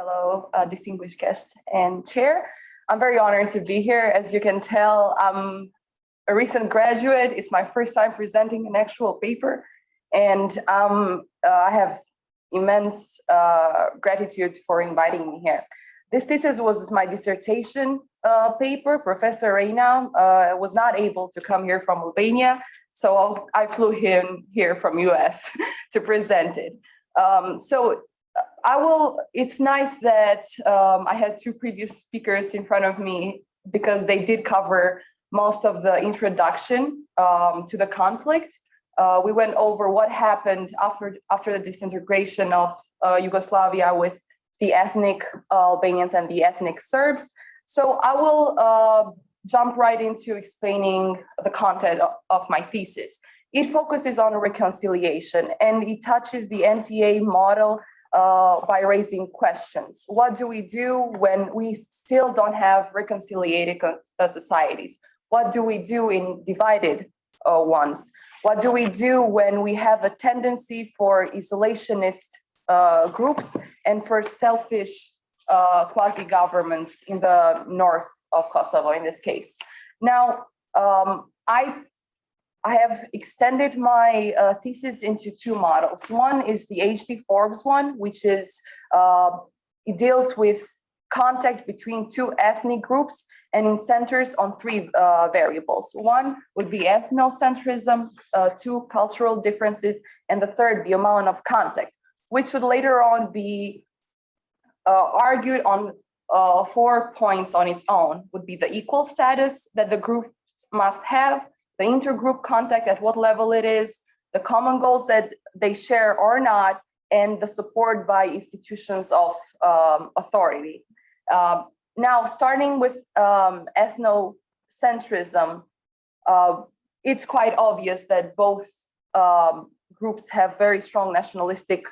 Hello, distinguished guests and chair. I'm very honored to be here. As you can tell, I'm a recent graduate. It's my first time presenting an actual paper, and I have immense gratitude for inviting me here. This thesis was my dissertation paper. Professor Oriana was not able to come here from Albania, so I flew him here from US to present it. It's nice that I had two previous speakers in front of me because they did cover most of the introduction to the conflict. We went over what happened after the disintegration of Yugoslavia with the ethnic Albanians and the ethnic Serbs. So I will jump right into explaining the content of my thesis. It focuses on reconciliation and it touches the NTA model by raising questions. What do we do when we still don't have reconciliated societies? What do we do in divided ones? What do we do when we have a tendency for isolationist groups and for selfish quasi-governments in the north of Kosovo in this case? Now, I have extended my thesis into two models. One is the H.D. Forbes one, which is, it deals with contact between two ethnic groups and it centers on three variables. One would be ethnocentrism, two, cultural differences, and the third, the amount of contact, which would later on be argued on 4 points on its own, would be the equal status that the group must have, the intergroup contact at what level it is, the common goals that they share or not, and the support by institutions of authority. Now, starting with ethnocentrism, it's quite obvious that both groups have very strong nationalistic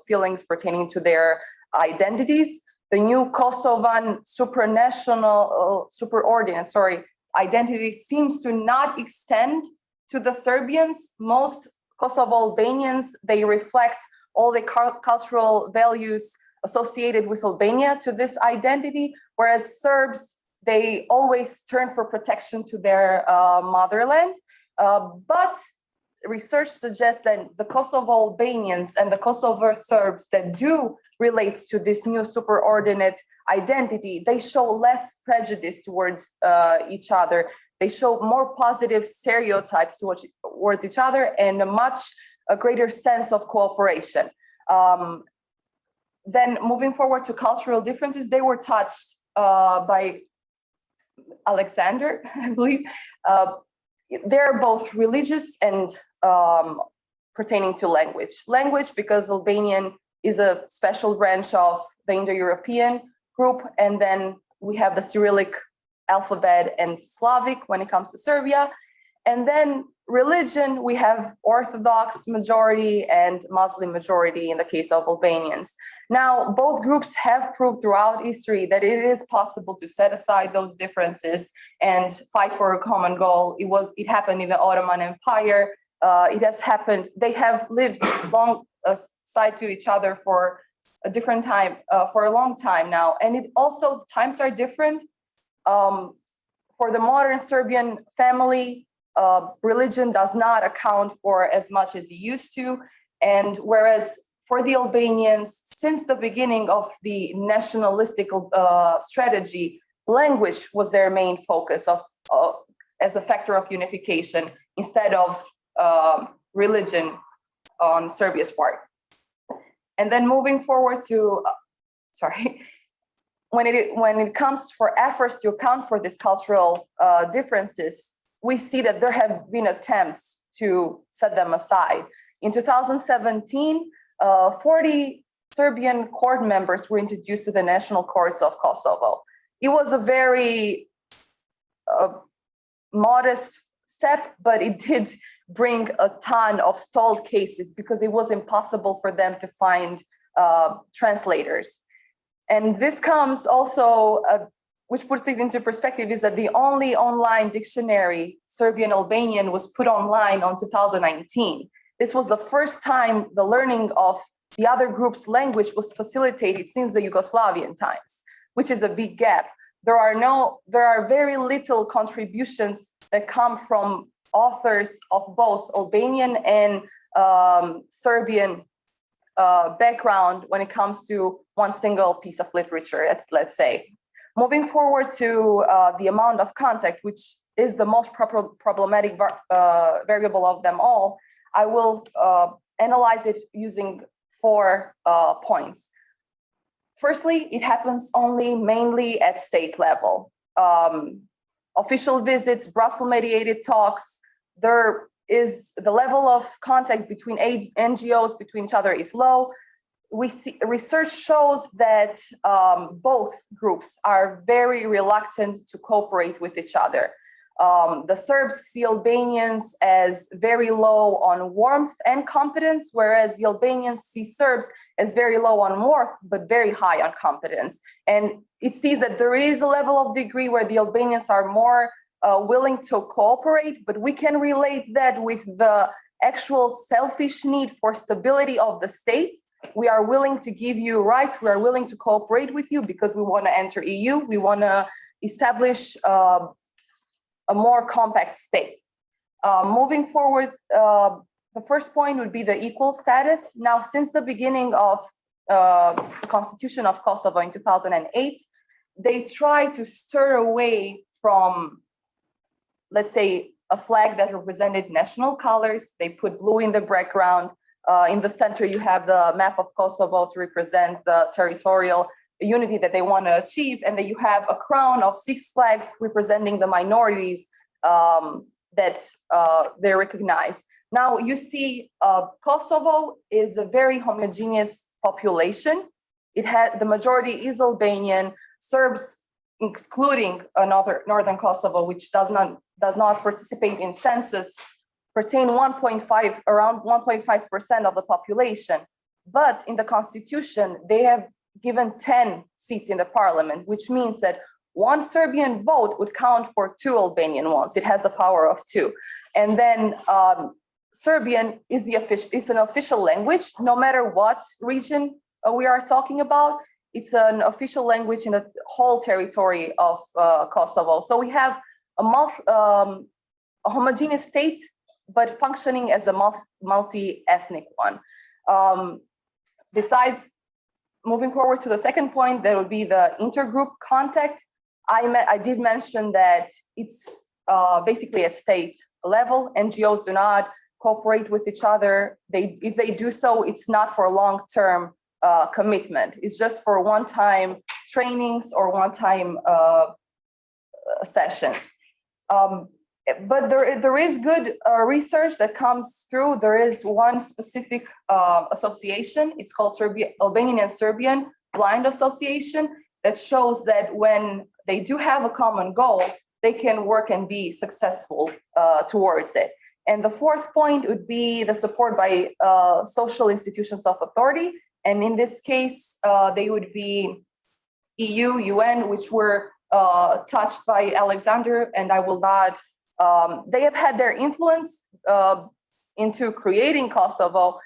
feelings pertaining to their identities. The new Kosovan superordinate identity seems to not extend to the Serbians. Most Kosovo Albanians, they reflect all the cultural values associated with Albania to this identity, whereas Serbs, they always turn for protection to their motherland. But research suggests that the Kosovo Albanians and the Kosovo Serbs that do relate to this new superordinate identity, they show less prejudice towards each other. They show more positive stereotypes towards each other and a greater sense of cooperation. Then moving forward to cultural differences, they were touched by Alexander, I believe. They're both religious and pertaining to language. Language, because Albanian is a special branch of the Indo-European group, and then we have the Cyrillic alphabet and Slavic when it comes to Serbia. And then religion, we have Orthodox majority and Muslim majority in the case of Albanians. Now, both groups have proved throughout history that it is possible to set aside those differences and fight for a common goal. It happened in the Ottoman Empire. It has happened. They have lived long side to each other for a different time, for a long time now. And it also, times are different. For the modern Serbian family, religion does not account for as much as it used to. And whereas for the Albanians, since the beginning of the nationalistic strategy, language was their main focus as a factor of unification instead of religion on Serbia's part. And then moving forward to, when it comes for efforts to account for these cultural differences, we see that there have been attempts to set them aside. In 2017, 40 Serbian court members were introduced to the national courts of Kosovo. It was a very modest step, but it did bring a ton of stalled cases because it was impossible for them to find translators. And this comes also, which puts it into perspective, is that the only online dictionary Serbian-Albanian was put online on 2019. This was the first time the learning of the other group's language was facilitated since the Yugoslavian times, which is a big gap. There are very little contributions that come from authors of both Albanian and Serbian background when it comes to one single piece of literature, let's say. Moving forward to the amount of contact, which is the most problematic variable of them all, I will analyze it using 4 points. Firstly, it happens mainly at state level. Official visits, Brussels-mediated talks, there is the level of contact between NGOs between each other is low. We see research shows that both groups are very reluctant to cooperate with each other. The Serbs see Albanians as very low on warmth and competence, whereas the Albanians see Serbs as very low on warmth, but very high on competence. And it sees that there is a level of degree where the Albanians are more willing to cooperate, but we can relate that with the actual selfish need for stability of the state. We are willing to give you rights, we are willing to cooperate with you because we want to enter EU, we want to establish a more compact state. Moving forward, the first point would be the equal status. Now, since the beginning of the Constitution of Kosovo in 2008, they try to stir away from, let's say, a flag that represented national colors. They put blue in the background. In the center, you have the map of Kosovo to represent the territorial unity that they want to achieve, and then you have a crown of 6 flags representing the minorities that they recognize. Now you see Kosovo is a very homogeneous population. It had the majority is Albanian. Serbs, excluding northern Kosovo, which does not participate in census, pertain around 1.5% of the population. But in the constitution, they have given 10 seats in the parliament, which means that one Serbian vote would count for 2 Albanian ones. It has the power of 2. And then Serbian is an official language, no matter what region we are talking about. It's an official language in the whole territory of Kosovo. So we have a homogeneous state, but functioning as a multi-ethnic one. Besides, moving forward to the second point, there would be the intergroup contact. I did mention that it's basically at state level. NGOs do not cooperate with each other. If they do so, it's not for long-term commitment. It's just for one-time trainings or one-time sessions. But there is good research that comes through. There is one specific association. It's called Albanian and Serbian Blind Association that shows that when they do have a common goal, they can work and be successful towards it. And the fourth point would be the support by social institutions of authority. And in this case, they would be EU, UN, which were touched by Alexander, and I will not. They have had their influence into creating Kosovo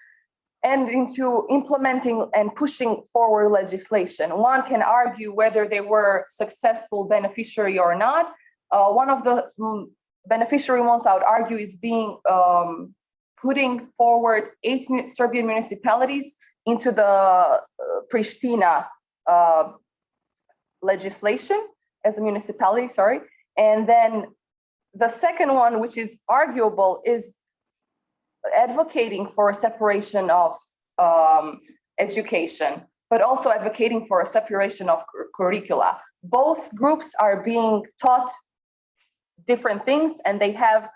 and into implementing and pushing forward legislation. One can argue whether they were successful beneficiary or not. One of the beneficiary ones I would argue is putting forward 8 Serbian municipalities into the Pristina legislation as a municipality, and then the second one, which is arguable, is advocating for a separation of education, but also advocating for a separation of curricula. Both groups are being taught different things, and they have,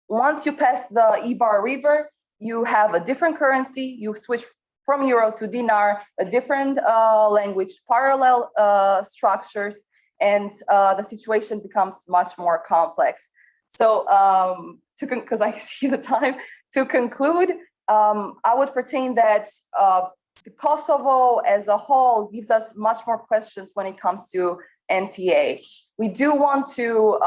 once you pass the Ibar River, you have a different currency, you switch from euro to dinar, a different language, parallel structures, and the situation becomes much more complex. So, because I see the time, to conclude, I would pertain that Kosovo as a whole gives us much more questions when it comes to NTA. We do want to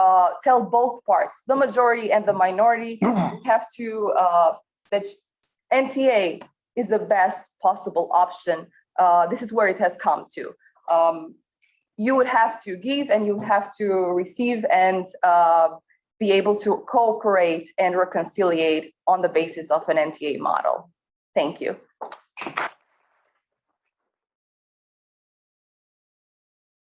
tell both parts, the majority and the minority, we have to, that NTA is the best possible option. This is where it has come to. You would have to give and you would have to receive and be able to cooperate and reconciliate on the basis of an NTA model. Thank you.